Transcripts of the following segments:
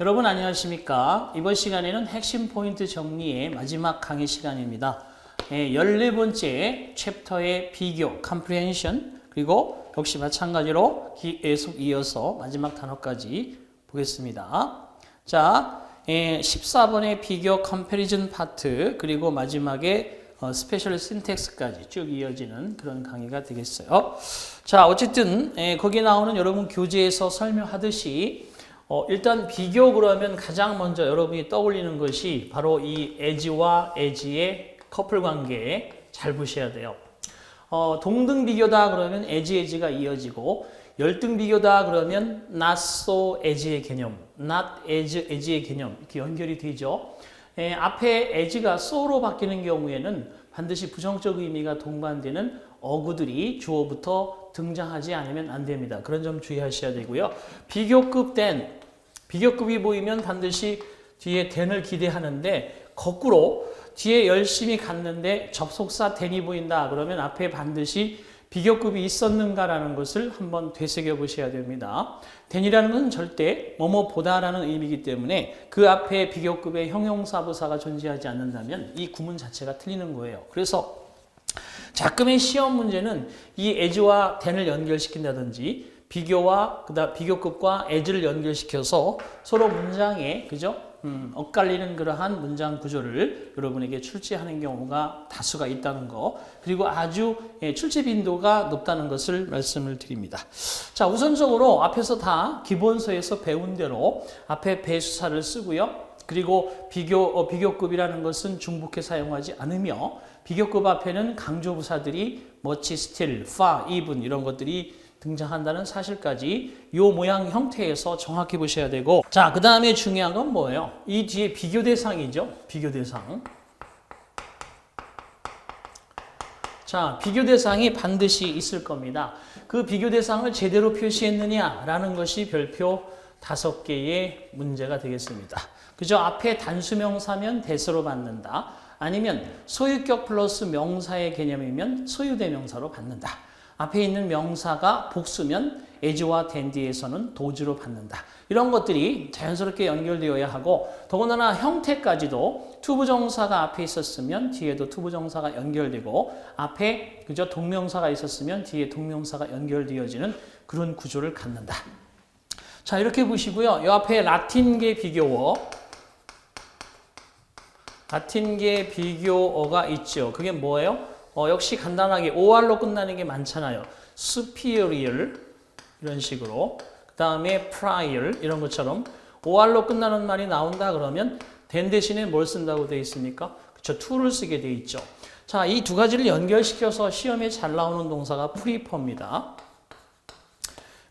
여러분 안녕하십니까? 이번 시간에는 핵심 포인트 정리의 마지막 강의 시간입니다. 14번째 챕터의 비교, comprehension, 그리고 역시 마찬가지로 계속 이어서 마지막 단어까지 보겠습니다. 자, 14번의 비교, comparison 파트, 그리고 마지막에 스페셜 신텍스까지 쭉 이어지는 그런 강의가 되겠어요. 자, 어쨌든 거기 나오는 여러분 교재에서 설명하듯이 일단 비교 그러면 가장 먼저 여러분이 떠올리는 것이 바로 이 에지와 에지의 커플 관계에 잘 보셔야 돼요. 동등 비교다 그러면 에지가 이어지고 열등 비교다 그러면 not so as의 개념, not as의 개념 이렇게 연결이 되죠. 앞에 as가 so로 바뀌는 경우에는 반드시 부정적 의미가 동반되는 어구들이 주어부터 등장하지 않으면 안 됩니다. 그런 점 주의하셔야 되고요. 비교급이 보이면 반드시 뒤에 then을 기대하는데 거꾸로 뒤에 열심히 갔는데 접속사 then이 보인다 그러면 앞에 반드시 비교급이 있었는가라는 것을 한번 되새겨 보셔야 됩니다. then이라는 건 절대 뭐뭐보다라는 의미이기 때문에 그 앞에 비교급의 형용사부사가 존재하지 않는다면 이 구문 자체가 틀리는 거예요. 그래서 가끔의 시험 문제는 이 as와 then을 연결시킨다든지 비교급과 as를 연결시켜서 서로 문장에 그죠? 엇갈리는 그러한 문장 구조를 여러분에게 출제하는 경우가 다수가 있다는 거, 그리고 아주 출제 빈도가 높다는 것을 말씀을 드립니다. 자, 우선적으로 앞에서 다 기본서에서 배운 대로 앞에 배수사를 쓰고요. 그리고 비교급이라는 것은 중복해 사용하지 않으며 비교급 앞에는 강조부사들이 much, still, far, even 이런 것들이 등장한다는 사실까지 이 모양 형태에서 정확히 보셔야 되고, 자, 그 다음에 중요한 건 뭐예요? 이 뒤에 비교 대상이죠. 비교 대상. 자, 비교 대상이 반드시 있을 겁니다. 그 비교 대상을 제대로 표시했느냐라는 것이 별표 5개의 문제가 되겠습니다. 그죠? 앞에 단수명사면 대서로 받는다. 아니면 소유격 플러스 명사의 개념이면 소유대명사로 받는다. 앞에 있는 명사가 복수면 as와 then 뒤에서는 도주로 받는다. 이런 것들이 자연스럽게 연결되어야 하고, 더군다나 형태까지도 투부정사가 앞에 있었으면 뒤에도 투부정사가 연결되고, 앞에 그저 동명사가 있었으면 뒤에 동명사가 연결되어지는 그런 구조를 갖는다. 자, 이렇게 보시고요. 이 앞에 라틴계 비교어가 있죠. 그게 뭐예요? 역시 간단하게 OR로 끝나는 게 많잖아요. superior 이런 식으로, 그 다음에 prior 이런 것처럼 OR로 끝나는 말이 나온다 그러면 then 대신에 뭘 쓴다고 되어 있습니까? 그쵸, to를 쓰게 되어 있죠. 자, 이 두 가지를 연결시켜서 시험에 잘 나오는 동사가 prefer입니다.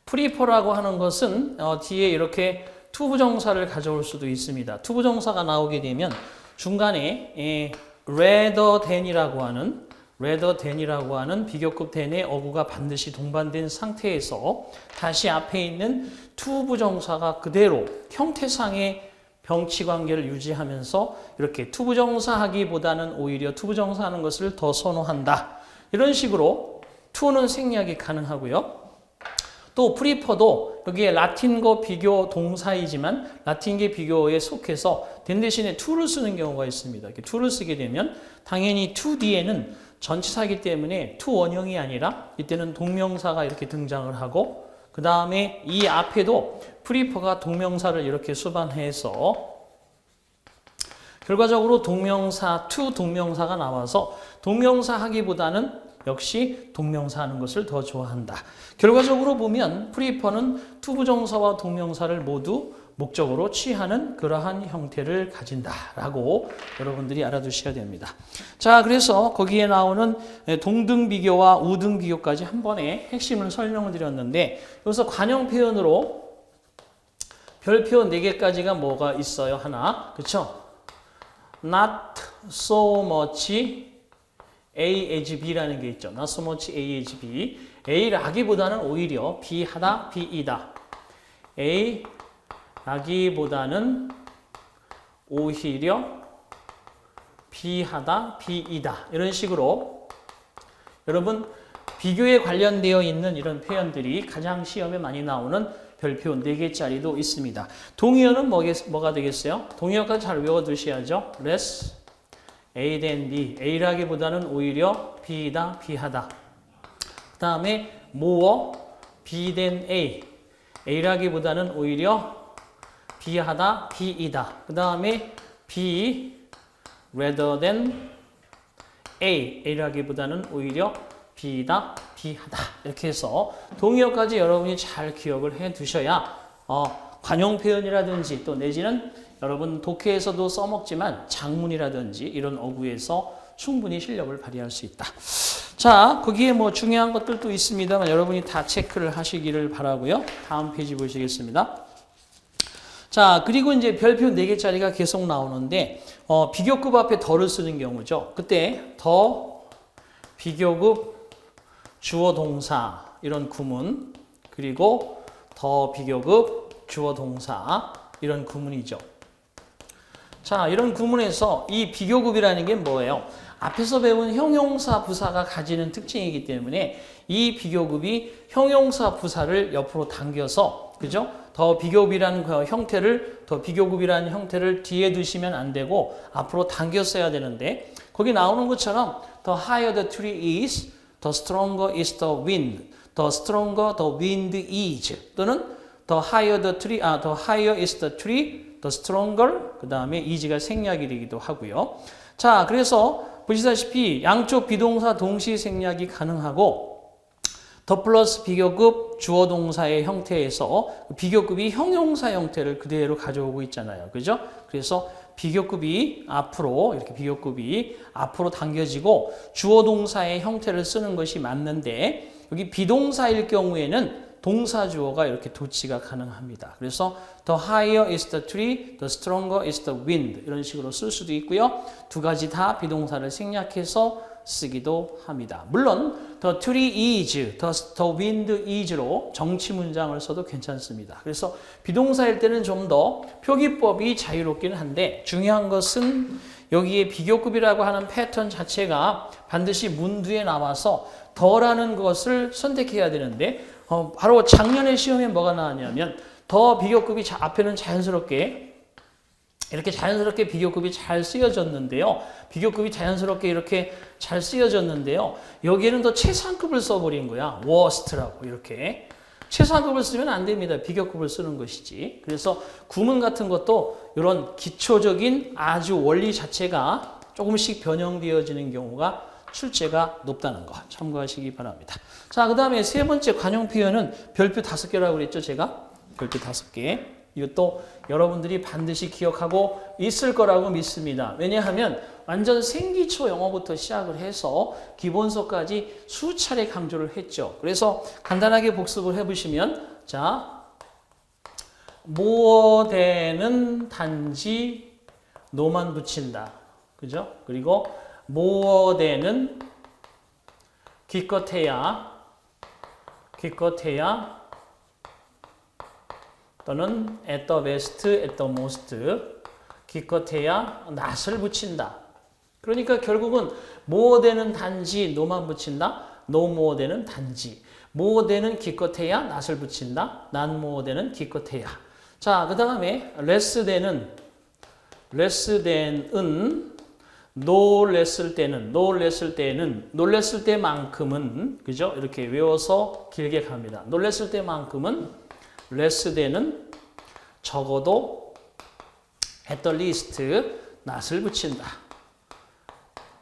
prefer라고 하는 것은 뒤에 이렇게 투부정사를 가져올 수도 있습니다. 투부정사가 나오게 되면 중간에 rather than이라고 하는 비교급 then의 어구가 반드시 동반된 상태에서 다시 앞에 있는 투부정사가 그대로 형태상의 병치 관계를 유지하면서 이렇게 투부정사 하기보다는 오히려 투부정사 하는 것을 더 선호한다. 이런 식으로 to는 생략이 가능하고요. 또 prefer도 여기에 라틴거 비교 동사이지만 라틴계 비교에 속해서 then 대신에 to를 쓰는 경우가 있습니다. 이렇게 to를 쓰게 되면 당연히 to 뒤에는 전치사이기 때문에 to 원형이 아니라 이때는 동명사가 이렇게 등장을 하고, 그 다음에 이 앞에도 prefer가 동명사를 이렇게 수반해서 결과적으로 동명사, to 동명사가 나와서 동명사 하기보다는 역시 동명사 하는 것을 더 좋아한다. 결과적으로 보면 prefer는 투부정사와 동명사를 모두 목적으로 취하는 그러한 형태를 가진다라고 여러분들이 알아두셔야 됩니다. 자, 그래서 거기에 나오는 동등 비교와 우등 비교까지 한 번에 핵심을 설명을 드렸는데, 여기서 관형 표현으로 별표 4개까지가 뭐가 있어요? 하나, 그쵸? Not so much A as B라는 게 있죠. Not so much A as B. A라기보다는 오히려 B하다, B이다. A라기보다는 오히려 B하다, B이다. 이런 식으로 여러분 비교에 관련되어 있는 이런 표현들이 가장 시험에 많이 나오는 별표 4개짜리도 있습니다. 동의어는 뭐가 되겠어요? 동의어까지 잘 외워두셔야죠. less, A than B. A라기보다는 오히려 B다, B하다. 그 다음에 more, B than A. A라기보다는 오히려 B하다, B이다. 그 다음에 B rather than A. A라기보다는 오히려 B다, B하다. 이렇게 해서 동의어까지 여러분이 잘 기억을 해 두셔야 관용 표현이라든지 또 내지는 여러분 독해에서도 써먹지만 장문이라든지 이런 어구에서 충분히 실력을 발휘할 수 있다. 자, 거기에 뭐 중요한 것들도 있습니다만 여러분이 다 체크를 하시기를 바라고요. 다음 페이지 보시겠습니다. 자, 그리고 이제 별표 4개짜리가 계속 나오는데 비교급 앞에 더를 쓰는 경우죠. 그때 더, 비교급, 주어 동사 이런 구문, 그리고 더 비교급, 주어 동사 이런 구문이죠. 자, 이런 구문에서 이 비교급이라는 게 뭐예요? 앞에서 배운 형용사 부사가 가지는 특징이기 때문에 이 비교급이 형용사 부사를 옆으로 당겨서, 그죠? 더 비교급이라는 형태를 뒤에 두시면 안 되고 앞으로 당겨 써야 되는데, 거기 나오는 것처럼 the higher the tree is, the stronger is the wind, the stronger the wind is, 또는 the higher is the tree, the stronger, 그 다음에 is가 생략이 되기도 하고요. 자, 그래서 보시다시피 양쪽 비동사 동시 생략이 가능하고 더 플러스 비교급 주어 동사의 형태에서 비교급이 형용사 형태를 그대로 가져오고 있잖아요. 그죠? 그래서 비교급이 앞으로 당겨지고 주어 동사의 형태를 쓰는 것이 맞는데, 여기 비동사일 경우에는 동사 주어가 이렇게 도치가 가능합니다. 그래서 the higher is the tree, the stronger is the wind 이런 식으로 쓸 수도 있고요. 두 가지 다 비동사를 생략해서 쓰기도 합니다. 물론 the tree is, the wind is로 정치 문장을 써도 괜찮습니다. 그래서 비동사일 때는 좀 더 표기법이 자유롭긴 한데 중요한 것은 여기에 비교급이라고 하는 패턴 자체가 반드시 문두에 나와서 더라는 것을 선택해야 되는데 바로 작년에 시험에 뭐가 나왔냐면 더 비교급이 앞에는 자연스럽게 비교급이 잘 쓰여졌는데요. 여기에는 더 최상급을 써버린 거야. worst라고 이렇게. 최상급을 쓰면 안 됩니다. 비교급을 쓰는 것이지. 그래서 구문 같은 것도 이런 기초적인 아주 원리 자체가 조금씩 변형되어지는 경우가 출제가 높다는 거 참고하시기 바랍니다. 자, 그 다음에 세 번째 관용 표현은 별표 5개라고 그랬죠, 제가? 별표 5개. 이것도 여러분들이 반드시 기억하고 있을 거라고 믿습니다. 왜냐하면 완전 생기초 영어부터 시작을 해서 기본서까지 수차례 강조를 했죠. 그래서 간단하게 복습을 해보시면, 자, more는 단지 no만 붙인다. 그죠? 그리고 more는 기껏해야 또는 at the best, at the most, 기껏해야 not을 붙인다. 그러니까 결국은 more는 단지 no만 붙인다. no more는 단지. more는 기껏해야 not을 붙인다. not more는 기껏해야. 자, 그 다음에 less than은 놀랬을 때만큼은, 그죠? 이렇게 외워서 길게 갑니다. 놀랬을 때만큼은 less than은 적어도 at the least not을 붙인다.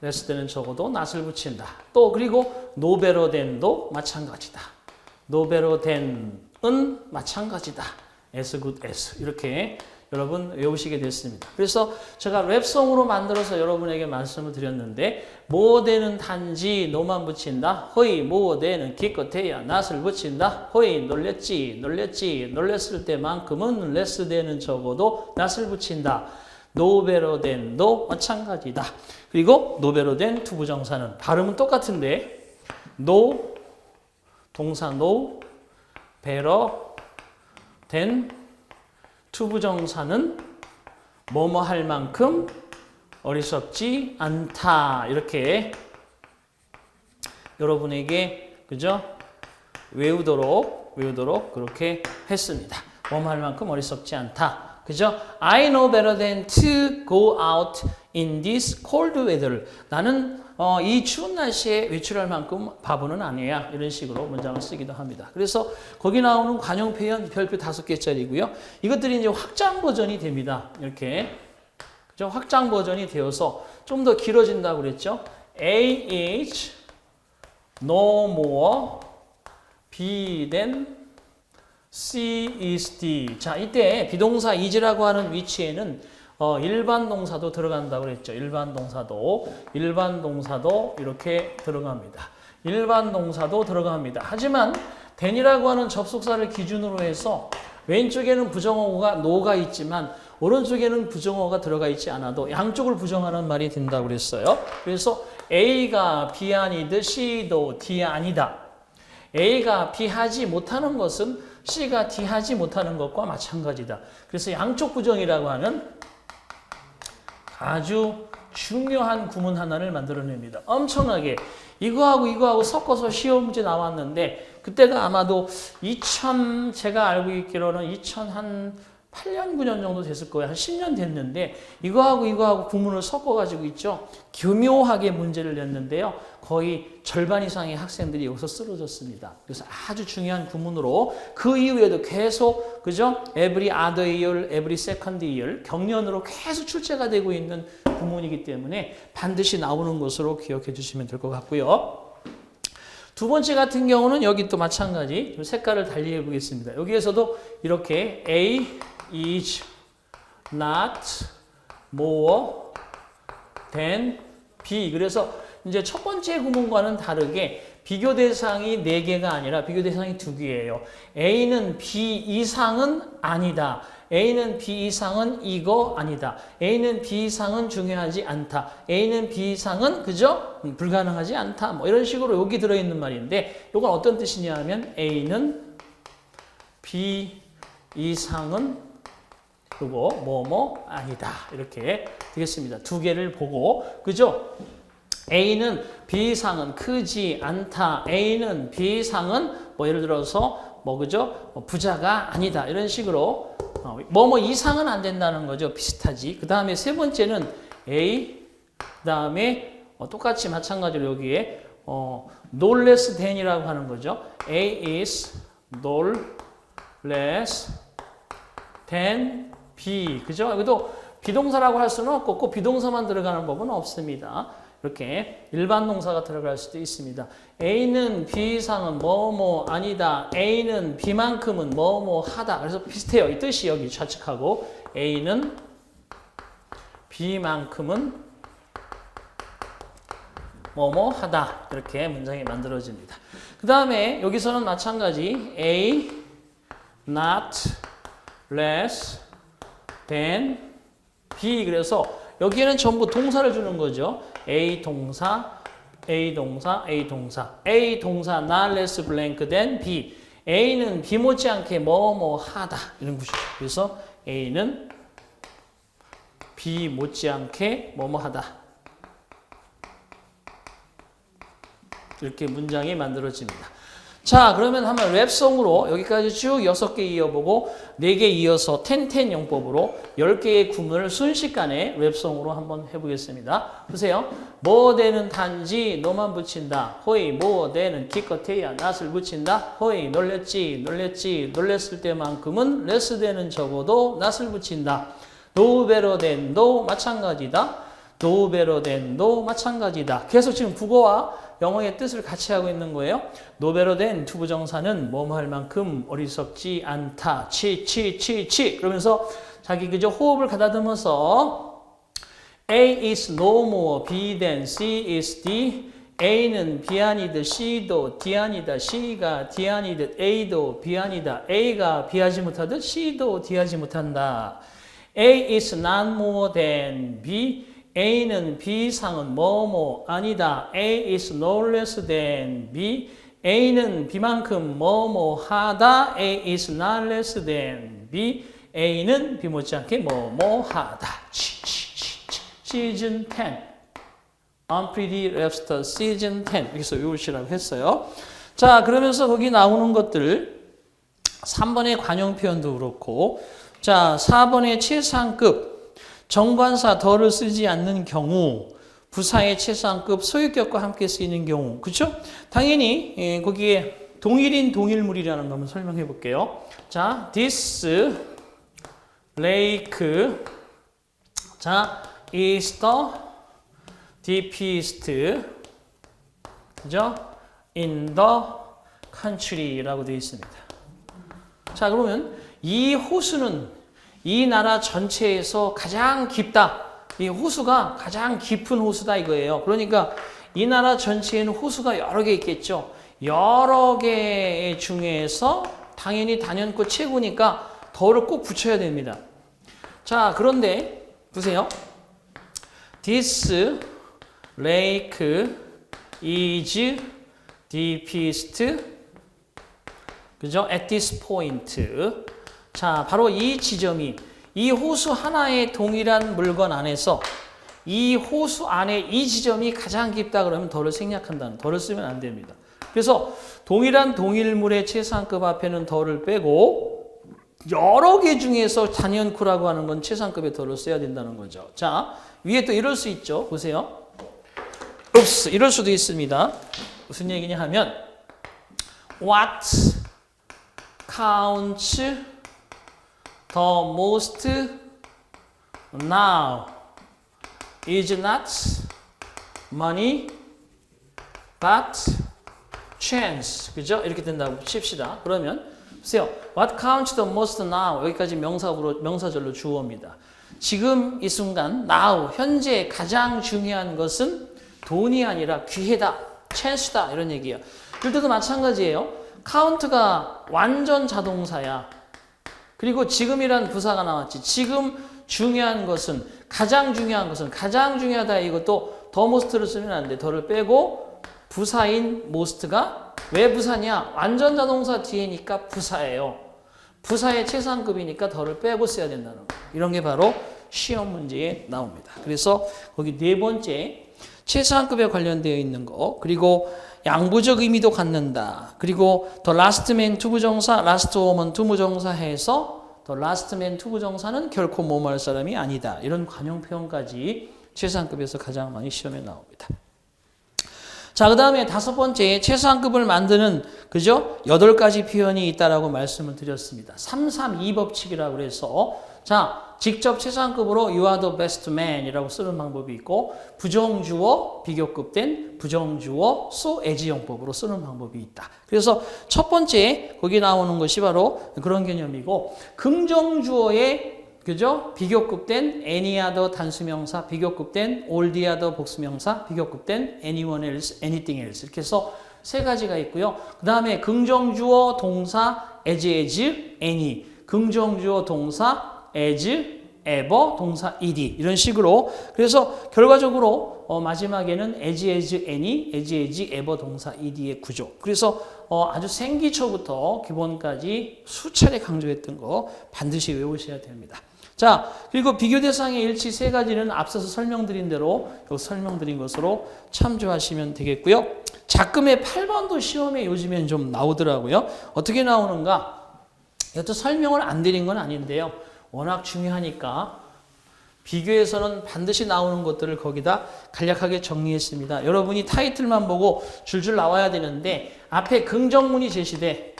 less than은 적어도 not을 붙인다. 또 그리고 no better than도 마찬가지다. no better than은 마찬가지다. as good as 이렇게 여러분 외우시게 됐습니다. 그래서 제가 랩송으로 만들어서 여러분에게 말씀을 드렸는데 more는 단지 no만 붙인다. 허이 more는 기껏해야 not을 붙인다. 허이 놀랬을 때만큼은 less than은 적어도 not을 붙인다. no better than도 마찬가지다. 그리고 no better than 투부정사는 발음은 똑같은데 no 동사 no better than 투부정사는 뭐뭐 할 만큼 어리석지 않다. 이렇게 여러분에게 그죠? 외우도록 외우도록 그렇게 했습니다. 뭐할 만큼 어리석지 않다. 그죠? I know better than to go out in this cold weather. 나는 이 추운 날씨에 외출할 만큼 바보는 아니야. 이런 식으로 문장을 쓰기도 합니다. 그래서 거기 나오는 관용 표현 별표 5개짜리고요. 이것들이 이제 확장 버전이 됩니다. 이렇게. 그죠? 확장 버전이 되어서 좀 더 길어진다고 그랬죠? A is no more B than C is D. 자, 이때 비동사 is라고 하는 위치에는 일반 동사도 들어간다고 그랬죠. 일반 동사도 이렇게 들어갑니다. 일반 동사도 들어갑니다. 하지만 than이라고 하는 접속사를 기준으로 해서 왼쪽에는 부정어가 no가 있지만 오른쪽에는 부정어가 들어가 있지 않아도 양쪽을 부정하는 말이 된다고 그랬어요. 그래서 A가 B 아니듯 C도 D 아니다. A가 B 하지 못하는 것은 C가 D 하지 못하는 것과 마찬가지다. 그래서 양쪽 부정이라고 하는 아주 중요한 구문 하나를 만들어냅니다. 엄청나게 이거하고 섞어서 시험 문제 나왔는데 그때가 아마도 제가 알고 있기로는 2008년, 9년 정도 됐을 거예요. 한 10년 됐는데 이거하고 구문을 섞어가지고 있죠. 교묘하게 문제를 냈는데요. 거의 절반 이상의 학생들이 여기서 쓰러졌습니다. 그래서 아주 중요한 구문으로 그 이후에도 계속 그죠? every other year, every second year 경련으로 계속 출제가 되고 있는 구문이기 때문에 반드시 나오는 것으로 기억해 주시면 될 것 같고요. 두 번째 같은 경우는 여기 또 마찬가지 좀 색깔을 달리 해보겠습니다. 여기에서도 이렇게 A is not more than B. 그래서 이제 첫 번째 구문과는 다르게 비교 대상이 4개가 아니라 비교 대상이 2개예요. A는 B 이상은 아니다. A는 B 이상은 이거 아니다. A는 B 이상은 중요하지 않다. A는 B 이상은 그죠? 불가능하지 않다. 뭐 이런 식으로 여기 들어있는 말인데 이건 어떤 뜻이냐 하면 A는 B 이상은 그리고 뭐뭐 아니다. 이렇게 되겠습니다. 2개를 보고 그죠? A는 B 이상은 크지 않다. A는 B 이상은 뭐 예를 들어서 뭐 그죠? 부자가 아니다. 이런 식으로 뭐뭐 이상은 안 된다는 거죠. 비슷하지. 그 다음에 세 번째는 A 그 다음에 똑같이 마찬가지로 여기에 no less than이라고 하는 거죠. A is no less than B. 그죠? 여기도 비동사라고 할 수는 없고 꼭 비동사만 들어가는 법은 없습니다. 이렇게 일반 동사가 들어갈 수도 있습니다. A는 B 이상은 뭐뭐 아니다. A는 B만큼은 뭐뭐 하다. 그래서 비슷해요. 이 뜻이 여기 좌측하고 A는 B만큼은 뭐뭐 하다. 이렇게 문장이 만들어집니다. 그 다음에 여기서는 마찬가지 A not less than B. 그래서 여기에는 전부 동사를 주는 거죠. A 동사, A 동사, A 동사. A 동사 not less blank than B. A는 B 못지않게 뭐뭐 하다. 이런 것이죠. 그래서 A는 B 못지않게 뭐뭐 하다. 이렇게 문장이 만들어집니다. 자, 그러면 한번 랩송으로 여기까지 쭉 6개 이어보고 4개 이어서 10-10 용법으로 10개의 구문을 순식간에 랩송으로 한번 해보겠습니다. 보세요. 뭐 되는 단지 너만 붙인다. 호이 뭐 되는 기껏해야 낫을 붙인다. 호이 놀랬지 놀랬을 때만큼은 레스 되는 적어도 낫을 붙인다. no better than no 마찬가지다. no better than no 마찬가지다. 계속 지금 국어와 영어의 뜻을 같이 하고 있는 거예요. no better than 투부정사는 뭐뭐 할 만큼 어리석지 않다. 치. 그러면서 자기 그저 호흡을 가다듬어서 A is no more B than C is D. A는 B 아니듯 C도 D 아니다. C가 D 아니듯 A도 B 아니다. A가 B 하지 못하듯 C도 D 하지 못한다. A is not more than B. A는 B 이상은 뭐뭐 아니다. A is no less than B. A는 B만큼 뭐뭐 하다. A is not less than B. A는 B 못지않게 뭐뭐 하다. 시즌 10. Unpretty Lobster 시즌 10. 여기서 외우시라고 했어요. 자, 그러면서 거기 나오는 것들 3번의 관용 표현도 그렇고, 자, 4번의 최상급, 정관사 더를 쓰지 않는 경우, 부사의 최상급 소유격과 함께 쓰이는 경우, 그렇죠? 당연히 거기에 동일인 동일물이라는 거 한번 설명해 볼게요. 자, this lake, 자, is the deepest, 그죠? in the country라고 되어 있습니다. 자, 그러면 이 호수는 이 나라 전체에서 가장 깊다. 이 호수가 가장 깊은 호수다 이거예요. 그러니까 이 나라 전체에는 호수가 여러 개 있겠죠. 여러 개 중에서 당연히 단연코 최고니까 더를 꼭 붙여야 됩니다. 자, 그런데 보세요. This lake is deepest, 그죠? At this point. 자, 바로 이 지점이 이 호수 하나의 동일한 물건 안에서 이 호수 안에 이 지점이 가장 깊다 그러면 더를 생략한다는, 더를 쓰면 안 됩니다. 그래서 동일한 동일물의 최상급 앞에는 더를 빼고 여러 개 중에서 단연코라고 하는 건 최상급의 더를 써야 된다는 거죠. 자, 위에 또 이럴 수 있죠. 보세요. 읍스, 이럴 수도 있습니다. 무슨 얘기냐 하면 What counts the most now is not money but chance. 그죠? 이렇게 된다고 칩시다. 그러면 보세요. What counts the most now? 여기까지 명사절로 주어입니다. 지금 이 순간 now 현재 가장 중요한 것은 돈이 아니라 기회다, chance다 이런 얘기예요. 이럴 때도 마찬가지예요. count가 완전 자동사야. 그리고 지금이란 부사가 나왔지. 지금 중요한 것은, 가장 중요한 것은, 가장 중요하다 이것도 더 most를 쓰면 안 돼. 더를 빼고 부사인 most가 왜 부사냐? 완전 자동사 뒤에니까 부사예요. 부사의 최상급이니까 더를 빼고 써야 된다는 거. 이런 게 바로 시험 문제에 나옵니다. 그래서 거기 네 번째 최상급에 관련되어 있는 거, 그리고 양보적 의미도 갖는다. 그리고 the last man 투부정사, last woman 투부정사 해서 the last man 투부정사는 결코 뭐뭐 할 사람이 아니다. 이런 관용 표현까지 최상급에서 가장 많이 시험에 나옵니다. 자, 그 다음에 다섯 번째 최상급을 만드는, 그죠? 8가지 표현이 있다라고 말씀을 드렸습니다. 332 법칙이라고 해서, 자, 직접 최상급으로 you are the best man 이라고 쓰는 방법이 있고, 부정주어, 비교급된 부정주어, so as 용법으로 쓰는 방법이 있다. 그래서 첫 번째, 거기 나오는 것이 바로 그런 개념이고, 긍정주어의 그죠? 비교급된 any other 단수명사, 비교급된 all the other 복수명사, 비교급된 anyone else, anything else 이렇게 해서 세 가지가 있고요. 그 다음에 긍정주어 동사 as, any, 긍정주어 동사 as, ever, 동사 ed 이런 식으로. 그래서 결과적으로 마지막에는 as, any, as, ever 동사 ed의 구조. 그래서 아주 생기초부터 기본까지 수차례 강조했던 거 반드시 외우셔야 됩니다. 자, 그리고 비교 대상의 일치 세 가지는 앞서서 설명드린 대로 설명드린 것으로 참조하시면 되겠고요. 작금의 8번도 시험에 요즘엔 좀 나오더라고요. 어떻게 나오는가? 이것도 설명을 안 드린 건 아닌데요. 워낙 중요하니까 비교에서는 반드시 나오는 것들을 거기다 간략하게 정리했습니다. 여러분이 타이틀만 보고 줄줄 나와야 되는데 앞에 긍정문이 제시돼.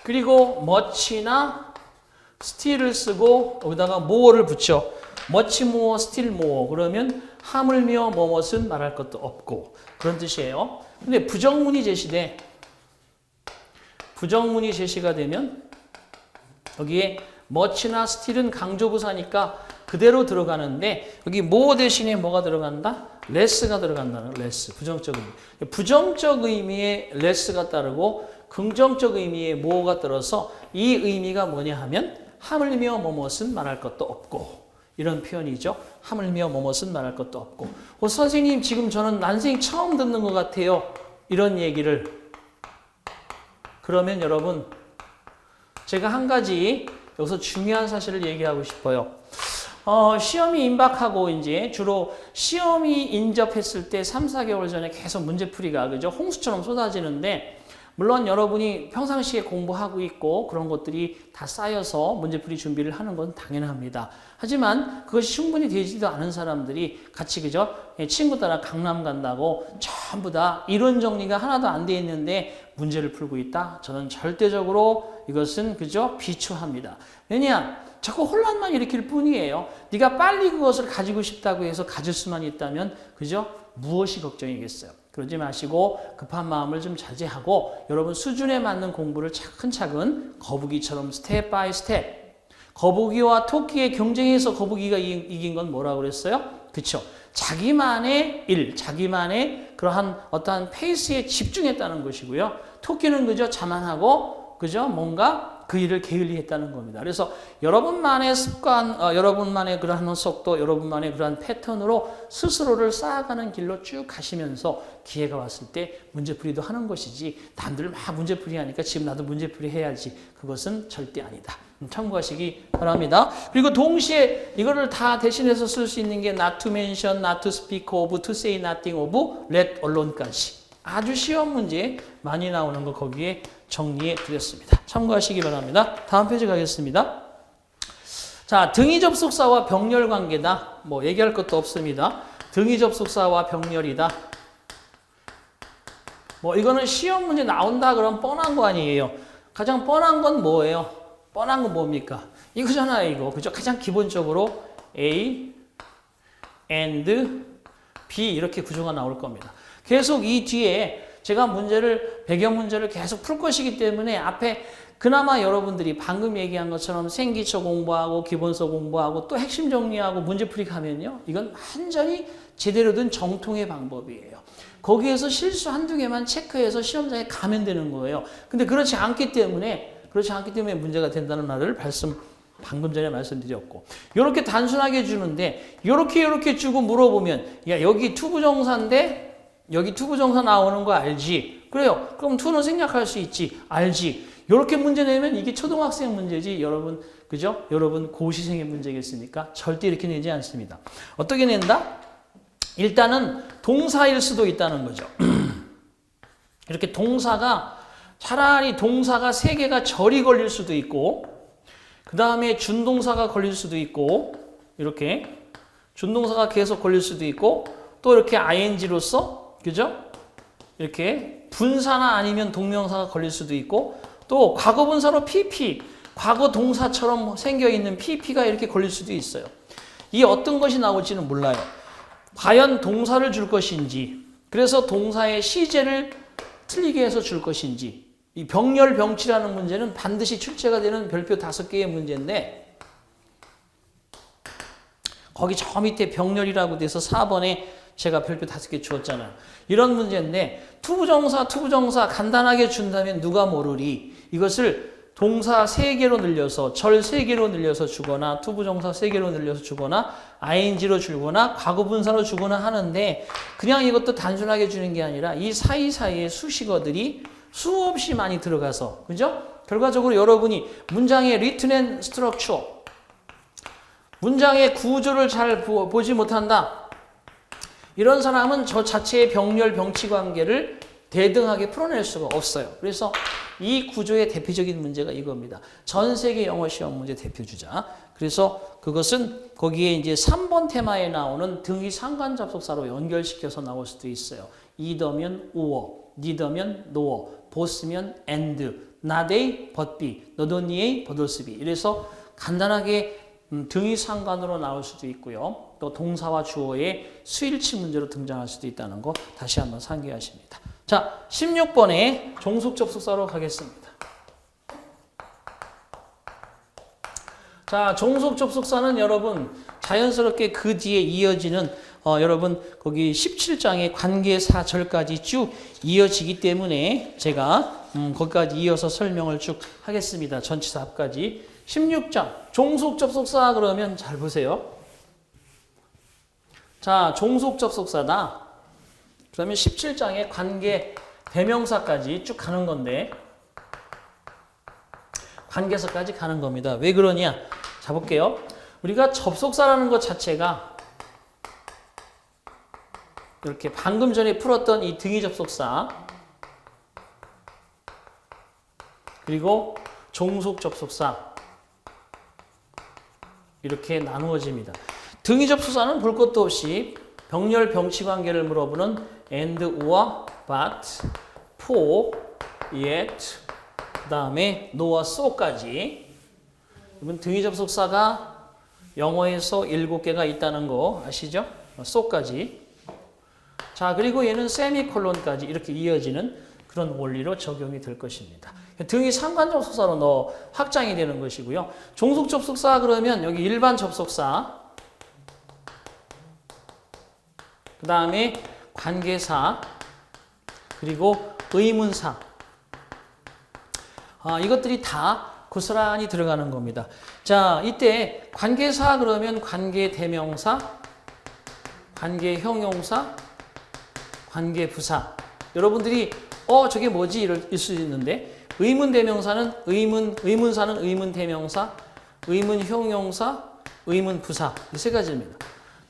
그리고 much나 still을 쓰고 여기다가 more를 붙여. much more, still more. 그러면 하물며 뭐뭇은 말할 것도 없고 그런 뜻이에요. 근데 부정문이 제시돼. 부정문이 제시가 되면 여기에 much나 still은 강조부사니까 그대로 들어가는데 여기 more 대신에 뭐가 들어간다? less가 들어간다는 less. 부정적 의미. 부정적 의미의 less가 따르고 긍정적 의미의 more가 들어서 이 의미가 뭐냐 하면 하물며 뭐뭇은 말할 것도 없고 이런 표현이죠. 하물며 뭐뭇은 말할 것도 없고. 선생님 지금 저는 난생 처음 듣는 것 같아요. 이런 얘기를. 그러면 여러분 제가 한 가지 여기서 중요한 사실을 얘기하고 싶어요. 시험이 임박하고 이제 주로 시험이 인접했을 때 3, 4개월 전에 계속 문제풀이가 그죠? 홍수처럼 쏟아지는데 물론 여러분이 평상시에 공부하고 있고 그런 것들이 다 쌓여서 문제풀이 준비를 하는 건 당연합니다. 하지만 그것이 충분히 되지도 않은 사람들이 같이 그죠? 친구 따라 강남 간다고 전부 다 이론 정리가 하나도 안 돼 있는데 문제를 풀고 있다? 저는 절대적으로 이것은 그죠? 비추합니다. 왜냐? 자꾸 혼란만 일으킬 뿐이에요. 네가 빨리 그것을 가지고 싶다고 해서 가질 수만 있다면 그죠? 무엇이 걱정이겠어요? 그러지 마시고 급한 마음을 좀 자제하고 여러분 수준에 맞는 공부를 차근차근 거북이처럼 스텝 바이 스텝. 거북이와 토끼의 경쟁에서 거북이가 이긴 건 뭐라고 그랬어요? 그렇죠. 자기만의 일, 자기만의 그러한 어떠한 페이스에 집중했다는 것이고요. 토끼는 그저 자만하고 그저 뭔가 그 일을 게을리했다는 겁니다. 그래서 여러분만의 습관, 여러분만의 그러한 속도, 여러분만의 그러한 패턴으로 스스로를 쌓아가는 길로 쭉 가시면서 기회가 왔을 때 문제풀이도 하는 것이지 남들 막 문제풀이 하니까 지금 나도 문제풀이 해야지 그것은 절대 아니다. 참고하시기 바랍니다. 그리고 동시에 이거를 다 대신해서 쓸 수 있는 게 not to mention, not to speak of, to say nothing of, let alone까지 아주 쉬운 문제 많이 나오는 거 거기에 정리해 드렸습니다. 참고하시기 바랍니다. 다음 페이지 가겠습니다. 자, 등위 접속사와 병렬 관계다. 뭐 얘기할 것도 없습니다. 등위 접속사와 병렬이다. 뭐 이거는 시험 문제 나온다 그러면 뻔한 거 아니에요. 가장 뻔한 건 뭐예요? 뻔한 건 뭡니까? 이거잖아요, 이거. 그죠? 가장 기본적으로 A and B 이렇게 구조가 나올 겁니다. 계속 이 뒤에 제가 배경 문제를 계속 풀 것이기 때문에 앞에 그나마 여러분들이 방금 얘기한 것처럼 생기초 공부하고 기본서 공부하고 또 핵심 정리하고 문제풀이 가면요. 이건 완전히 제대로 된 정통의 방법이에요. 거기에서 실수 한두 개만 체크해서 시험장에 가면 되는 거예요. 근데 그렇지 않기 때문에 문제가 된다는 말을 방금 전에 말씀드렸고 이렇게 단순하게 주는데 이렇게 주고 물어보면 야 여기 투부정사인데 여기 투부정사 나오는 거 알지? 그래요. 그럼 투는 생략할 수 있지. 알지. 이렇게 문제 내면 이게 초등학생 문제지 여러분 그죠? 여러분 고시생의 문제겠습니까? 절대 이렇게 내지 않습니다. 어떻게 낸다? 일단은 동사일 수도 있다는 거죠. 이렇게 차라리 동사가 3개가 절이 걸릴 수도 있고 그 다음에 준동사가 걸릴 수도 있고 이렇게 준동사가 계속 걸릴 수도 있고 또 이렇게 ing로서 그죠? 이렇게 분사나 아니면 동명사가 걸릴 수도 있고 또 과거분사로 pp, 과거 동사처럼 생겨있는 pp가 이렇게 걸릴 수도 있어요. 이 어떤 것이 나올지는 몰라요. 과연 동사를 줄 것인지 그래서 동사의 시제를 틀리게 해서 줄 것인지 이 병렬 병치라는 문제는 반드시 출제가 되는 별표 5개의 문제인데 거기 저 밑에 병렬이라고 돼서 4번에 제가 별표 5개 주었잖아요. 이런 문제인데 투부정사 간단하게 준다면 누가 모르리. 이것을 동사 3개로 늘려서 절 3개로 늘려서 주거나 투부정사 3개로 늘려서 주거나 ing로 주거나 과거분사로 주거나 하는데 그냥 이것도 단순하게 주는 게 아니라 이 사이사이에 수식어들이 수없이 많이 들어가서 그죠? 결과적으로 여러분이 문장의 written and structure 문장의 구조를 잘 보지 못한다. 이런 사람은 저 자체의 병렬 병치 관계를 대등하게 풀어낼 수가 없어요. 그래서 이 구조의 대표적인 문제가 이겁니다. 전 세계 영어 시험 문제 대표 주자. 그래서 그것은 거기에 이제 3번 테마에 나오는 등위 상관 접속사로 연결시켜서 나올 수도 있어요. either면 or, neither면 nor, both면 and, not A, but B, not only A, but also B. 이래서 간단하게 등위 상관으로 나올 수도 있고요. 또 동사와 주어의 수일치 문제로 등장할 수도 있다는 거 다시 한번 상기하십니다. 자, 16번에 종속 접속사로 가겠습니다. 자, 종속 접속사는 여러분 자연스럽게 그 뒤에 이어지는 여러분 거기 17장의 관계사절까지 쭉 이어지기 때문에 제가 거기까지 이어서 설명을 쭉 하겠습니다. 전치사 앞까지. 16장 종속 접속사 그러면 잘 보세요. 자, 종속 접속사다. 그러면 17장의 관계 대명사까지 쭉 가는 건데 관계사까지 가는 겁니다. 왜 그러냐? 자, 볼게요. 우리가 접속사라는 것 자체가 이렇게 방금 전에 풀었던 이 등위 접속사 그리고 종속 접속사 이렇게 나누어집니다. 등위 접속사는 볼 것도 없이 병렬 병치 관계를 물어보는 and, or, but, for, yet, 그 다음에 no와 so까지. 이번 등위 접속사가 영어에서 7개가 있다는 거 아시죠? so까지. 자, 그리고 얘는 세미콜론까지 이렇게 이어지는 그런 원리로 적용이 될 것입니다. 등위 상관 접속사로 확장이 되는 것이고요. 종속 접속사 그러면 여기 일반 접속사, 그 다음에 관계사, 그리고 의문사. 이것들이 다 고스란히 들어가는 겁니다. 자, 이때 관계사 그러면 관계대명사, 관계형용사, 관계부사. 여러분들이 저게 뭐지? 이럴 수 있는데 의문대명사는 의문사는 의문대명사, 의문형용사, 의문부사. 이 세 가지입니다.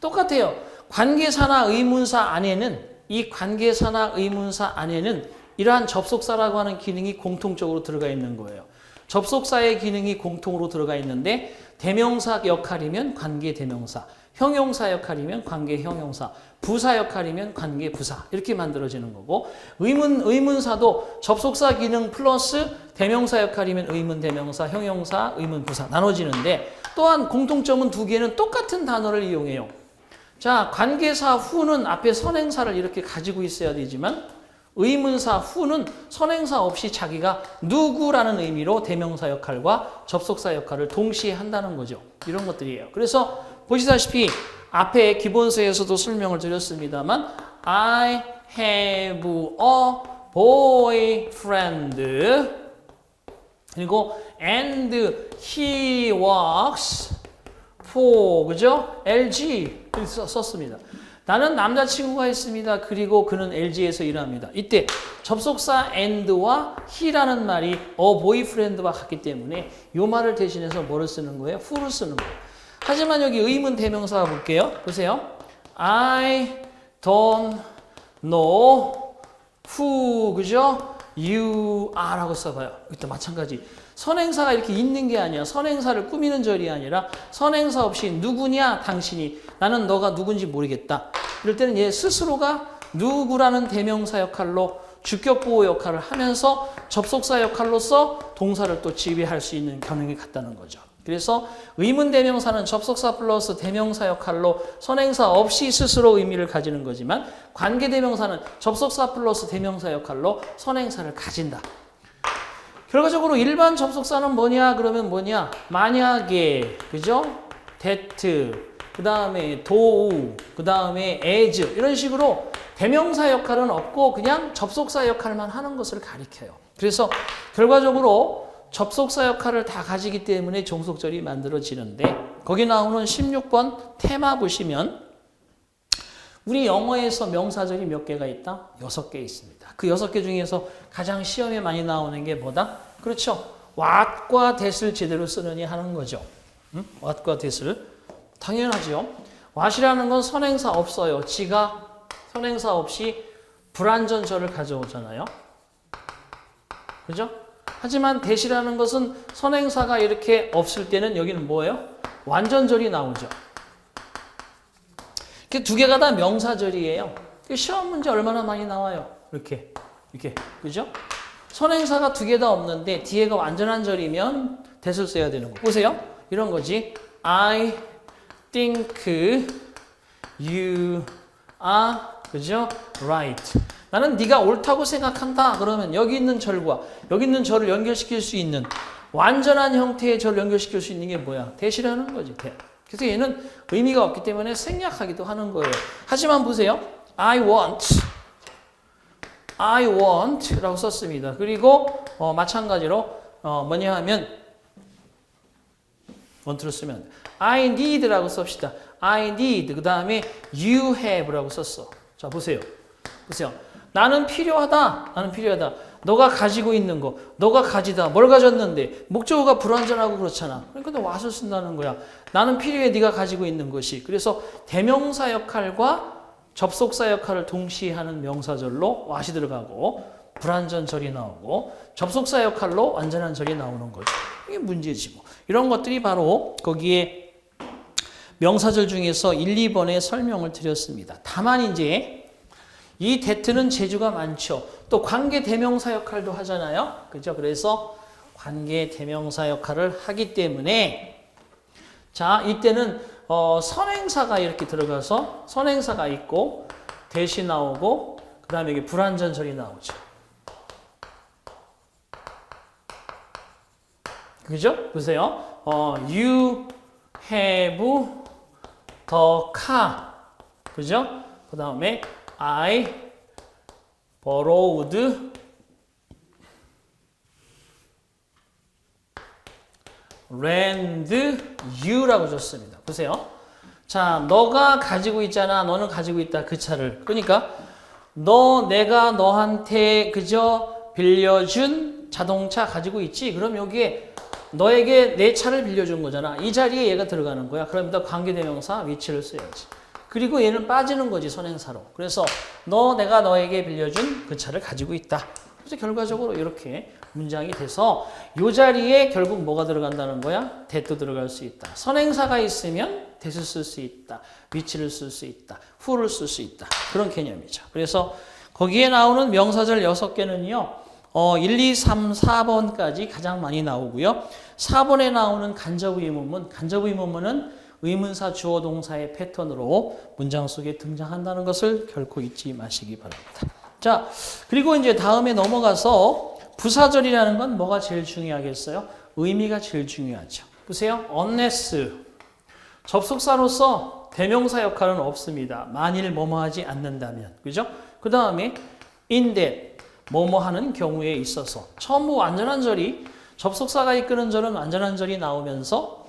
똑같아요. 관계사나 의문사 안에는 이 관계사나 의문사 안에는 이러한 접속사라고 하는 기능이 공통적으로 들어가 있는 거예요. 접속사의 기능이 공통으로 들어가 있는데 대명사 역할이면 관계대명사, 형용사 역할이면 관계형용사, 부사 역할이면 관계부사 이렇게 만들어지는 거고 의문사도 접속사 기능 플러스 대명사 역할이면 의문대명사, 형용사, 의문부사 나눠지는데 또한 공통점은 두 개는 똑같은 단어를 이용해요. 자, 관계사 후는 앞에 선행사를 이렇게 가지고 있어야 되지만 의문사 후는 선행사 없이 자기가 누구라는 의미로 대명사 역할과 접속사 역할을 동시에 한다는 거죠. 이런 것들이에요. 그래서 보시다시피 앞에 기본서에서도 설명을 드렸습니다만 I have a boyfriend 그리고 and he works for 그죠? LG 이렇게 썼습니다. 나는 남자친구가 있습니다. 그리고 그는 LG에서 일합니다. 이때 접속사 and와 he라는 말이 boyfriend와 같기 때문에 이 말을 대신해서 뭐를 쓰는 거예요? who를 쓰는 거예요. 하지만 여기 의문 대명사 볼게요. 보세요. I don't know who 그죠? you are 라고 써봐요. 이때 마찬가지. 선행사가 이렇게 있는 게 아니야. 선행사를 꾸미는 절이 아니라 선행사 없이 누구냐 당신이 나는 너가 누군지 모르겠다. 이럴 때는 얘 스스로가 누구라는 대명사 역할로 주격보호 역할을 하면서 접속사 역할로서 동사를 또 지휘할 수 있는 경능이 같다는 거죠. 그래서 의문대명사는 접속사 플러스 대명사 역할로 선행사 없이 스스로 의미를 가지는 거지만 관계대명사는 접속사 플러스 대명사 역할로 선행사를 가진다. 결과적으로 일반 접속사는 뭐냐 그러면 뭐냐 만약에 그죠? that 그 다음에 do 그 다음에 as 이런 식으로 대명사 역할은 없고 그냥 접속사 역할만 하는 것을 가리켜요. 그래서 결과적으로 접속사 역할을 다 가지기 때문에 종속절이 만들어지는데 거기 나오는 16번 테마 보시면 우리 영어에서 명사절이 몇 개가 있다? 6개 있습니다. 그 6개 중에서 가장 시험에 많이 나오는 게 뭐다? 그렇죠. what과 that을 제대로 쓰느니 하는 거죠. what과 that을. 당연하죠. what이라는 건 선행사 없어요. 지가 선행사 없이 불완전절을 가져오잖아요. 그죠? 하지만 that이라는 것은 선행사가 이렇게 없을 때는 여기는 뭐예요? 완전절이 나오죠. 이렇게 두 개가 다 명사절이에요. 시험 문제 얼마나 많이 나와요? 이렇게. 그죠? 선행사가 두 개 다 없는데 뒤에가 완전한 절이면 that을 써야 되는 거. 보세요. 이런 거지. I think you are 그죠? right. 나는 네가 옳다고 생각한다. 그러면 여기 있는 절과 여기 있는 절을 연결시킬 수 있는 완전한 형태의 절을 연결시킬 수 있는 게 뭐야? that이라는 거지. that. 그래서 얘는 의미가 없기 때문에 생략하기도 하는 거예요. 하지만 보세요. I want 라고 썼습니다. 그리고 마찬가지로 뭐냐 하면 want를 쓰면 I need 라고 씁시다. I need 그 다음에 you have 라고 썼어. 자 보세요. 나는 필요하다. 너가 가지고 있는 거. 너가 가지다. 뭘 가졌는데 목적어가 불완전하고 그렇잖아. 그러니까 what을 쓴다는 거야. 나는 필요해. 네가 가지고 있는 것이. 그래서 대명사 역할과 접속사 역할을 동시에 하는 명사절로 what이 들어가고 불완전절이 나오고 접속사 역할로 완전한 절이 나오는 거죠. 이게 문제지 뭐. 이런 것들이 바로 거기에 명사절 중에서 1, 2번에 설명을 드렸습니다. 다만 이제 이 대트는 재주가 많죠. 또 관계 대명사 역할도 하잖아요. 그죠? 그래서 관계 대명사 역할을 하기 때문에 자, 이때는 선행사가 이렇게 들어가서 선행사가 있고 대시 나오고 그 다음에 이게 불완전절이 나오죠. 그죠? 보세요. You have the car. 그죠? 그 다음에 I borrowed lend you라고 줬습니다. 보세요. 자, 너가 가지고 있잖아. 너는 가지고 있다. 그 차를. 그러니까 내가 너한테 그저 빌려준 자동차 가지고 있지? 그럼 여기에 너에게 내 차를 빌려준 거잖아. 이 자리에 얘가 들어가는 거야. 그럼 더 관계대명사 위치를 써야지. 그리고 얘는 빠지는 거지, 선행사로. 그래서 내가 너에게 빌려준 그 차를 가지고 있다. 그래서 결과적으로 이렇게 문장이 돼서 이 자리에 결국 뭐가 들어간다는 거야? 대도 들어갈 수 있다. 선행사가 있으면 대수 쓸 수 있다. 위치를 쓸 수 있다. who를 쓸 수 있다. 그런 개념이죠. 그래서 거기에 나오는 명사절 6개는요. 1, 2, 3, 4번까지 가장 많이 나오고요. 4번에 나오는 간접의문은 의문사 주어 동사의 패턴으로 문장 속에 등장한다는 것을 결코 잊지 마시기 바랍니다. 자, 그리고 이제 다음에 넘어가서 부사절이라는 건 뭐가 제일 중요하겠어요? 의미가 제일 중요하죠. 보세요. unless 접속사로서 대명사 역할은 없습니다. 만일 뭐뭐 하지 않는다면. 그죠? 그 다음에 in that 뭐뭐 하는 경우에 있어서 전부 완전한 절이 접속사가 이끄는 절은 완전한 절이 나오면서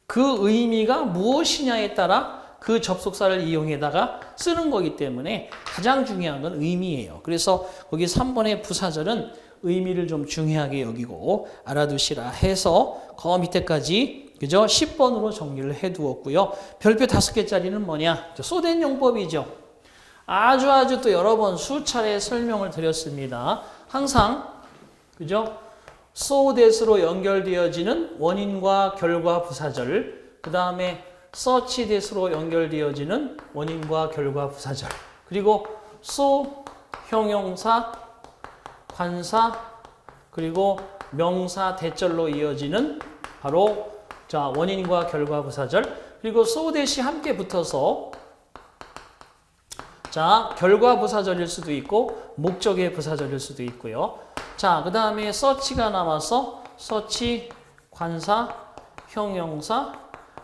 그 의미가 무엇이냐에 따라 그 접속사를 이용해다가 쓰는 거기 때문에 가장 중요한 건 의미예요. 그래서 거기 3번의 부사절은 의미를 좀 중요하게 여기고 알아두시라 해서 그 밑에까지 그죠? 10번으로 정리를 해두었고요. 별표 5개짜리는 뭐냐? 쏘된 용법이죠. 아주 또 여러 번 수차례 설명을 드렸습니다. 항상 그죠? so that으로 연결되어지는 원인과 결과 부사절, 그 다음에 such that으로 연결되어지는 원인과 결과 부사절, 그리고 so 형용사, 관사, 그리고 명사 대절로 이어지는 바로 자 원인과 결과 부사절, 그리고 so that이 함께 붙어서 자, 결과 부사절일 수도 있고 목적의 부사절일 수도 있고요. 자, 그 다음에 such가 남아서 such, 관사, 형용사,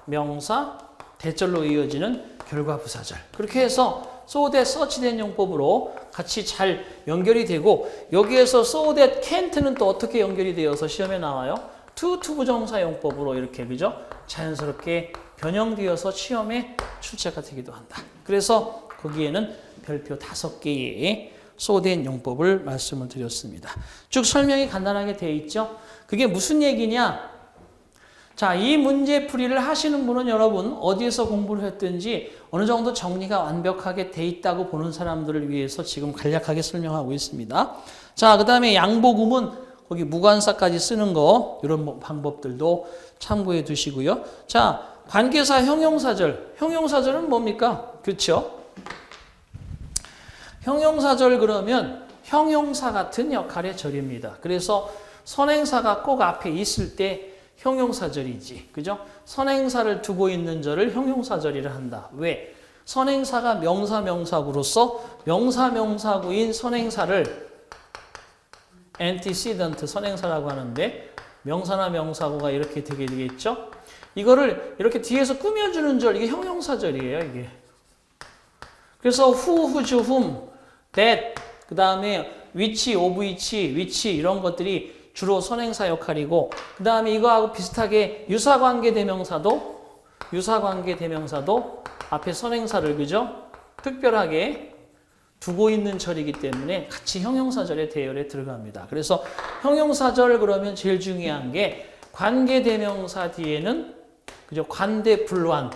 명사, 대절로 이어지는 결과 부사절. 그렇게 해서 so that, such that 용법으로 같이 잘 연결이 되고 여기에서 so that can't는 또 어떻게 연결이 되어서 시험에 나와요? to, 투부정사 용법으로 이렇게 그죠? 자연스럽게 변형되어서 시험에 출제가 되기도 한다. 그래서 거기에는 별표 5개의 so that 용법을 말씀을 드렸습니다. 쭉 설명이 간단하게 되어 있죠? 그게 무슨 얘기냐? 자, 이 문제풀이를 하시는 분은 여러분 어디에서 공부를 했든지 어느 정도 정리가 완벽하게 돼 있다고 보는 사람들을 위해서 지금 간략하게 설명하고 있습니다. 자, 그 다음에 양보구문 거기 무관사까지 쓰는 거 이런 방법들도 참고해 두시고요. 자, 관계사 형용사절. 형용사절은 뭡니까? 그렇죠? 형용사절 그러면 형용사 같은 역할의 절입니다. 그래서 선행사가 꼭 앞에 있을 때 형용사절이지. 그죠? 선행사를 두고 있는 절을 형용사절이라 한다. 왜? 선행사가 명사구로서 명사구인 선행사를 antecedent 선행사라고 하는데 명사나 명사구가 이렇게 되게 되겠죠? 이거를 이렇게 뒤에서 꾸며주는 절, 이게 형용사절이에요, 이게. 그래서 who, whose, whom, that, 그 다음에 which, of which 이런 것들이 주로 선행사 역할이고, 그 다음에 이거하고 비슷하게 유사관계 대명사도 앞에 선행사를 그죠? 특별하게 두고 있는 절이기 때문에 같이 형용사절의 대열에 들어갑니다. 그래서 형용사절 그러면 제일 중요한 게 관계 대명사 뒤에는 그죠? 관대 불완,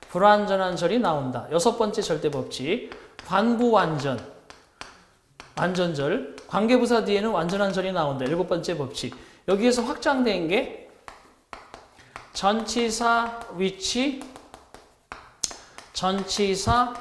불완전한 절이 나온다. 6번째 절대 법칙, 관부완전. 완전절. 관계부사 뒤에는 완전한 절이 나온다. 7번째 법칙. 여기에서 확장된 게 전치사 위치, 전치사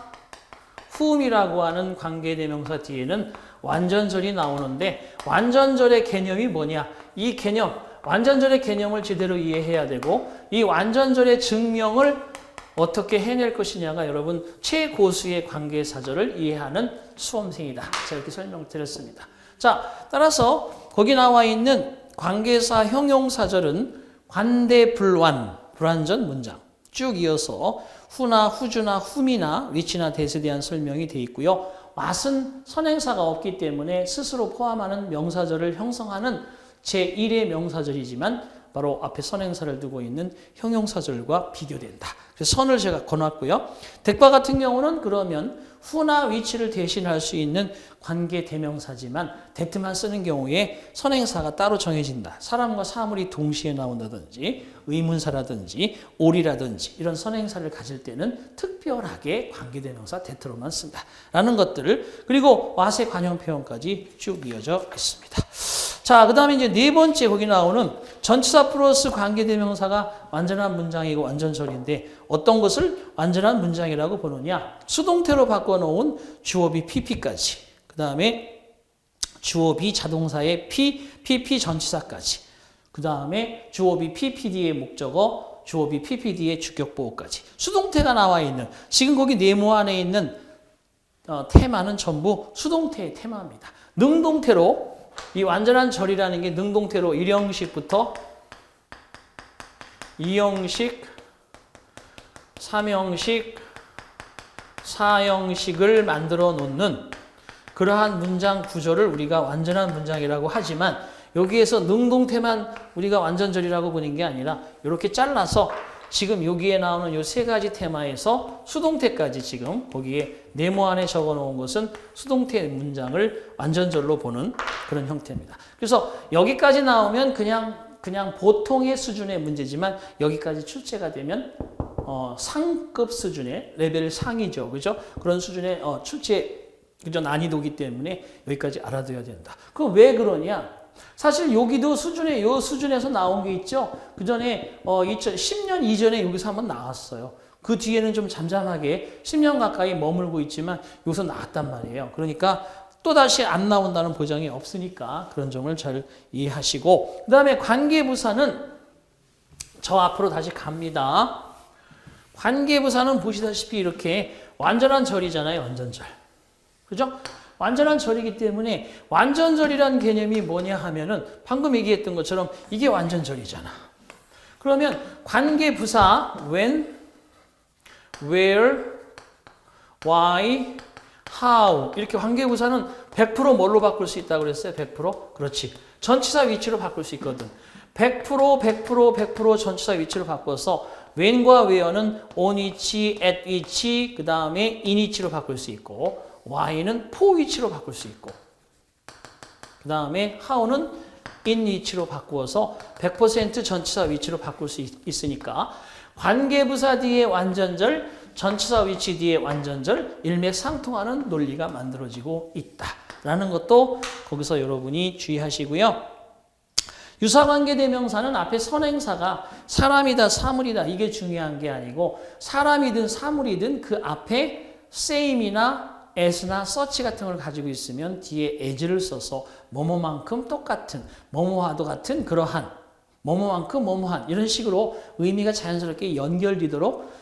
whom이라고 하는 관계대명사 뒤에는 완전절이 나오는데 완전절의 개념이 뭐냐? 이 개념, 완전절의 개념을 제대로 이해해야 되고 이 완전절의 증명을 어떻게 해낼 것이냐가 여러분 최고수의 관계사절을 이해하는 수험생이다. 제가 이렇게 설명드렸습니다. 자, 따라서 거기 나와 있는 관계사 형용사절은 관대불완, 불완전 문장 쭉 이어서 후나 후주나 whom이나 위치나 that에 대한 설명이 되어 있고요. what은 선행사가 없기 때문에 스스로 포함하는 명사절을 형성하는 제1의 명사절이지만 바로 앞에 선행사를 두고 있는 형용사절과 비교된다. 그래서 선을 제가 거놨고요. that과 같은 경우는 그러면 who나 위치를 대신할 수 있는 관계 대명사지만 that만 쓰는 경우에 선행사가 따로 정해진다. 사람과 사물이 동시에 나온다든지 의문사라든지 올이라든지 이런 선행사를 가질 때는 특별하게 관계 대명사 that로만 쓴다. 라는 것들을 그리고 what의 관형 표현까지 쭉 이어져 있습니다. 자, 그 다음에 이제 네 번째 거기 나오는 전치사 플러스 관계대명사가 완전한 문장이고 완전절인데 어떤 것을 완전한 문장이라고 보느냐? 수동태로 바꿔놓은 주어비 pp까지 그 다음에 주어비 자동사의 pp 전치사까지 그 다음에 주어비 ppd의 목적어 주어비 ppd의 주격보호까지 수동태가 나와 있는 지금 거기 네모 안에 있는 테마는 전부 수동태의 테마입니다. 능동태로 이 완전한 절이라는 게 능동태로 1형식부터 2형식, 3형식, 4형식을 만들어 놓는 그러한 문장 구조를 우리가 완전한 문장이라고 하지만 여기에서 능동태만 우리가 완전절이라고 보는 게 아니라 이렇게 잘라서 지금 여기에 나오는 이 세 가지 테마에서 수동태까지 지금 거기에 네모 안에 적어 놓은 것은 수동태 문장을 완전절로 보는 그런 형태입니다. 그래서 여기까지 나오면 그냥 보통의 수준의 문제지만 여기까지 출제가 되면 상급 수준의 레벨 상이죠. 그죠? 그런 수준의 출제 그죠? 난이도기 때문에 여기까지 알아둬야 된다. 그럼 왜 그러냐? 사실 여기도 요 수준에서 나온 게 있죠. 그 전에 2010년 이전에 여기서 한번 나왔어요. 그 뒤에는 좀 잠잠하게 10년 가까이 머물고 있지만 여기서 나왔단 말이에요. 그러니까 또다시 안 나온다는 보장이 없으니까 그런 점을 잘 이해하시고 그 다음에 관계부사는 저 앞으로 다시 갑니다. 관계부사는 보시다시피 이렇게 완전한 절이잖아요. 완전절. 그죠? 완전한 절이기 때문에 완전절이라는 개념이 뭐냐 하면은 방금 얘기했던 것처럼 이게 완전절이잖아. 그러면 관계부사 when, where, why, how 이렇게 관계부사는 100% 뭘로 바꿀 수 있다고 그랬어요? 100%? 그렇지. 전치사 위치로 바꿀 수 있거든. 100% 전치사 위치로 바꿔서 when과 where는 on 위치, at 위치, 그 다음에 in 위치로 바꿀 수 있고 why는 for 위치로 바꿀 수 있고 그 다음에 how는 in 위치로 바꾸어서 100% 전치사 위치로 바꿀 수 있으니까 관계부사 뒤에 완전절, 전치사 위치 뒤에 완전절 일맥상통하는 논리가 만들어지고 있다라는 것도 거기서 여러분이 주의하시고요. 유사관계대명사는 앞에 선행사가 사람이다 사물이다 이게 중요한 게 아니고 사람이든 사물이든 그 앞에 same이나 as나 such 같은 걸 가지고 있으면 뒤에 as를 써서 뭐뭐만큼 똑같은 뭐뭐와도 같은 그러한 뭐뭐만큼 뭐뭐한 이런 식으로 의미가 자연스럽게 연결되도록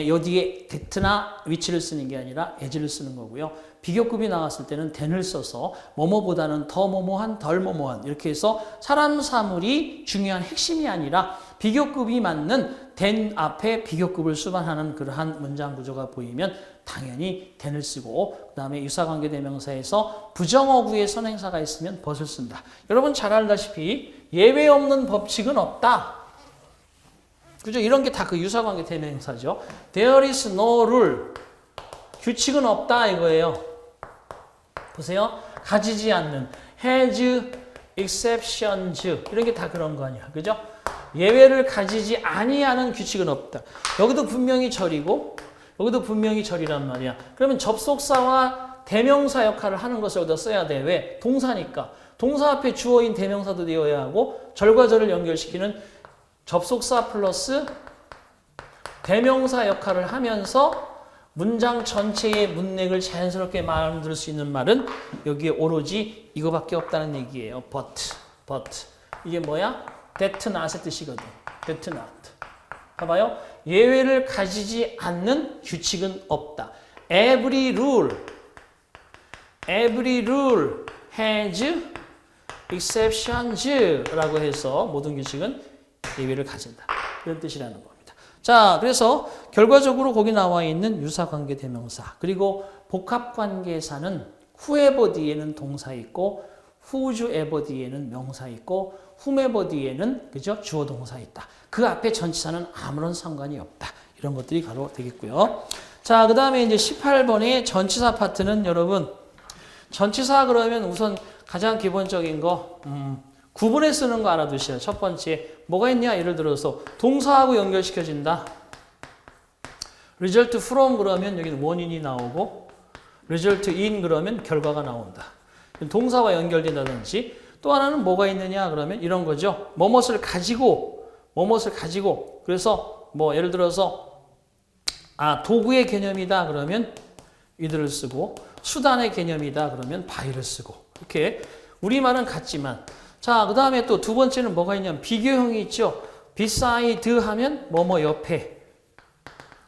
요 뒤에 that나 위치를 쓰는 게 아니라 as를 쓰는 거고요. 비교급이 나왔을 때는 than을 써서 뭐뭐보다는 더 뭐뭐한 덜 뭐뭐한 이렇게 해서 사람 사물이 중요한 핵심이 아니라 비교급이 맞는 than 앞에 비교급을 수반하는 그러한 문장 구조가 보이면 당연히 than을 쓰고 그 다음에 유사관계대명사에서 부정어구의 선행사가 있으면 but을 쓴다. 여러분 잘 알다시피 예외 없는 법칙은 없다. 그죠? 이런 게 다 그 유사관계대명사죠. There is no rule. 규칙은 없다 이거예요. 보세요. 가지지 않는 has exceptions 이런 게 다 그런 거 아니야. 그죠? 예외를 가지지 아니하는 규칙은 없다. 여기도 분명히 절이고 여기도 분명히 절이란 말이야. 그러면 접속사와 대명사 역할을 하는 것을 여기다 써야 돼. 왜? 동사니까. 동사 앞에 주어인 대명사도 되어야 하고 절과 절을 연결시키는 접속사 플러스 대명사 역할을 하면서 문장 전체의 문맥을 자연스럽게 만들 수 있는 말은 여기에 오로지 이거밖에 없다는 얘기예요. but. 이게 뭐야? that not의 뜻이거든. that not. 봐봐요. 예외를 가지지 않는 규칙은 없다. Every rule has exceptions 라고 해서 모든 규칙은 예외를 가진다. 이런 뜻이라는 겁니다. 자, 그래서 결과적으로 거기 나와 있는 유사관계 대명사 그리고 복합관계사는 whoever 뒤에는 동사 있고 whosoever 뒤에는 명사 있고 whomever 뒤에는 그죠? 주어 동사 있다. 그 앞에 전치사는 아무런 상관이 없다. 이런 것들이 바로 되겠고요. 자, 그 다음에 이제 18번의 전치사 파트는 여러분 전치사 그러면 우선 가장 기본적인 거 구분해 쓰는 거 알아두셔요. 첫 번째 뭐가 있냐? 예를 들어서 동사하고 연결시켜진다. result from 그러면 여기는 원인이 나오고 result in 그러면 결과가 나온다. 동사와 연결된다든지 또 하나는 뭐가 있느냐 그러면 이런 거죠. 뭐뭇을 가지고 그래서 뭐 예를 들어서 도구의 개념이다 그러면 이들을 쓰고 수단의 개념이다 그러면 by를 쓰고 이렇게 우리말은 같지만 자, 그 다음에 또 두 번째는 뭐가 있냐면 비교형이 있죠. beside 하면 뭐뭐 옆에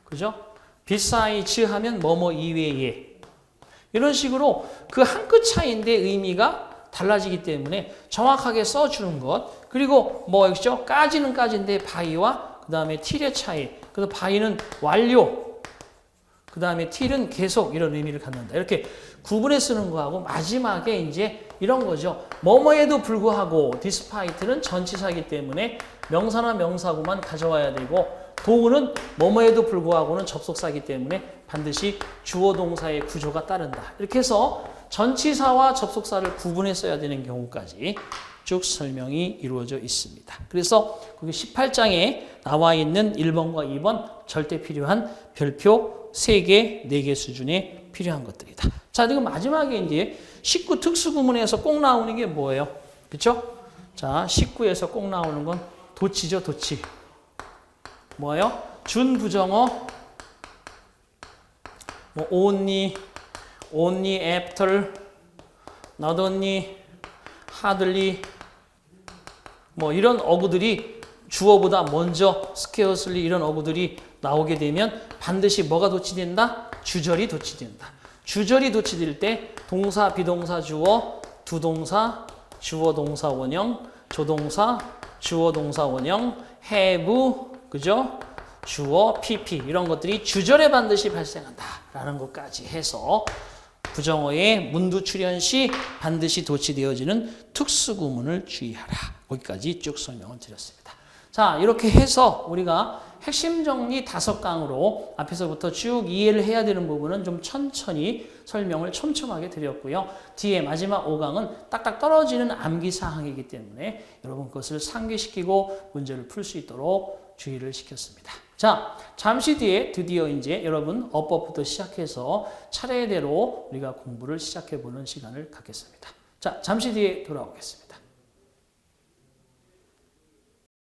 그죠? besides 하면 뭐뭐 이외에 이런 식으로 그 한 끗 차이인데 의미가 달라지기 때문에 정확하게 써주는 것 그리고 뭐 있죠? 까지는 까지인데 by와 그 다음에 till의 차이 그래서 by는 완료 그 다음에 till은 계속 이런 의미를 갖는다. 이렇게 구분해 쓰는 거하고 마지막에 이제 이런 거죠. 뭐뭐에도 불구하고 despite는 전치사이기 때문에 명사나 명사구만 가져와야 되고 도구는 뭐뭐에도 불구하고는 접속사이기 때문에 반드시 주어 동사의 구조가 따른다. 이렇게 해서 전치사와 접속사를 구분해 써야 되는 경우까지 쭉 설명이 이루어져 있습니다. 그래서 거기 18장에 나와 있는 1번과 2번 절대 필요한 별표 3개, 4개 수준에 필요한 것들이다. 자, 지금 마지막에 이제 19 특수구문에서 꼭 나오는 게 뭐예요? 그렇죠? 자, 19에서 꼭 나오는 건 도치죠, 도치. 뭐예요? 준부정어, 뭐 only after, not only, hardly, 뭐 이런 어구들이 주어보다 먼저 scarcely 이런 어구들이 나오게 되면 반드시 뭐가 도치된다? 주절이 도치된다. 주절이 도치될 때 동사, 비동사, 주어, 두동사, 주어, 동사, 원형, 조동사, 주어, 동사, 원형, have, 그죠? 주어, pp 이런 것들이 주절에 반드시 발생한다라는 것까지 해서 부정어의 문두 출현 시 반드시 도치되어지는 특수구문을 주의하라. 거기까지 쭉 설명을 드렸습니다. 자, 이렇게 해서 우리가 핵심 정리 5강으로 앞에서부터 쭉 이해를 해야 되는 부분은 좀 천천히 설명을 촘촘하게 드렸고요. 뒤에 마지막 5강은 딱딱 떨어지는 암기사항이기 때문에 여러분 그것을 상기시키고 문제를 풀 수 있도록 주의를 시켰습니다. 자, 잠시 뒤에 드디어 이제 여러분 어법부터 시작해서 차례대로 우리가 공부를 시작해 보는 시간을 갖겠습니다. 자, 잠시 뒤에 돌아오겠습니다.